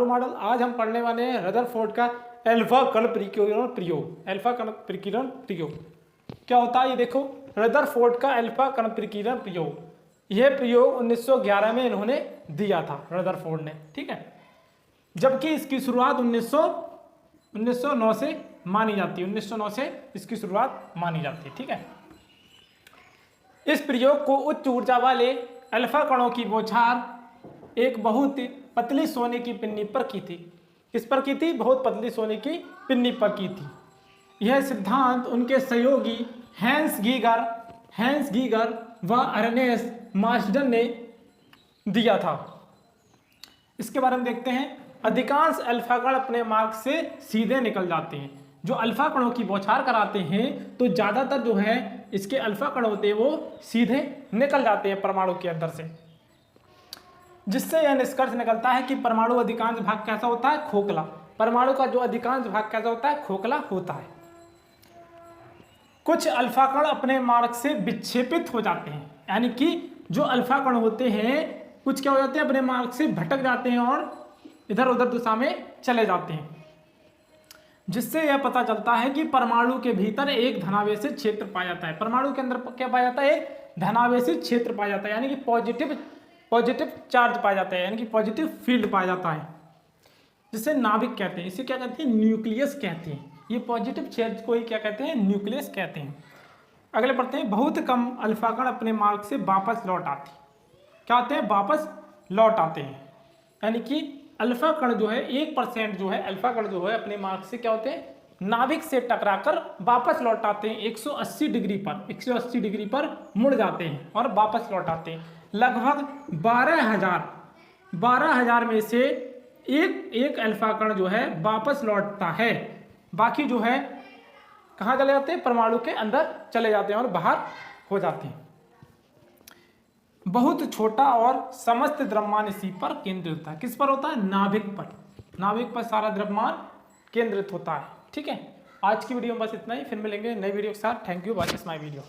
परमाणु मॉडल। आज हम पढ़ने वाले हैं रदरफोर्ड का अल्फा कण प्रकीर्णन प्रयोग। अल्फा कण प्रकीर्णन प्रयोग क्या होता है ये देखो, रदरफोर्ड का अल्फा कण प्रकीर्णन प्रयोग। यह प्रयोग 1911 में इन्होंने दिया था रदरफोर्ड ने, ठीक है। जबकि इसकी शुरुआत 1909 से मानी जाती है, 1909 से इसकी शुरुआत मानी जाती है, ठीक है। इस प्रयोग को उच्च ऊर्जा वाले अल्फा कणों की बौछार एक बहुत पतली सोने की पिन्नी पर की थी। किस पर की थी? बहुत पतली सोने की पिन्नी पर की थी। यह सिद्धांत उनके सहयोगी हैंस गीगर व अर्नेस्ट मार्सडन ने दिया था। इसके बारे में देखते हैं। अधिकांश अल्फा कण अपने मार्ग से सीधे निकल जाते हैं। जो अल्फा कणों की बौछार कराते हैं तो ज्यादातर जो है इसके अल्फा कण होते हैं वो सीधे निकल जाते हैं परमाणु के अंदर से, जिससे यह निष्कर्ष निकलता है कि परमाणु अधिकांश भाग कैसा होता है? खोखला। परमाणु का जो अधिकांश भाग कैसा होता है? खोखला होता है। कुछ अल्फा कण अपने मार्ग से विक्षेपित हो जाते हैं, यानी कि जो अल्फा कण होते हैं कुछ क्या हो जाते हैं? अपने मार्ग से भटक जाते हैं और इधर उधर दिशा में चले जाते हैं, जिससे यह पता चलता है कि परमाणु के भीतर एक धनावेशित क्षेत्र पाया जाता है। परमाणु के अंदर क्या पाया जाता है? एक धनावेशित क्षेत्र पाया जाता है, यानी कि पॉजिटिव चार्ज पाया जाता है, यानी कि पॉजिटिव फील्ड पाया जाता है, जिसे नाभिक कहते हैं। इसे क्या कहते हैं? न्यूक्लियस कहते हैं। ये पॉजिटिव चार्ज को ही क्या कहते हैं? न्यूक्लियस कहते हैं। अगले पढ़ते हैं। बहुत कम अल्फा कण अपने मार्ग से वापस लौट आते हैं। क्या होते हैं? वापस लौट आते हैं, यानी कि अल्फा कण जो है 1% जो है अल्फा कण जो है अपने मार्ग से क्या होते हैं? नाभिक से टकराकर वापस लौट आते हैं। 180 डिग्री पर मुड़ जाते हैं और वापस लौट आते हैं। लगभग 12,000 में से एक अल्फा कण जो है वापस लौटता है। बाकी जो है कहाँ चले जाते हैं? परमाणु के अंदर चले जाते हैं और बाहर हो जाते हैं। बहुत छोटा और समस्त द्रव्यमान इसी पर केंद्रित होता है। किस पर होता है? नाभिक पर। नाभिक पर सारा द्रव्यमान केंद्रित होता है, ठीक है। आज की वीडियो में बस इतना ही, फिर मिलेंगे नई वीडियो के साथ। Thank you, watch my video.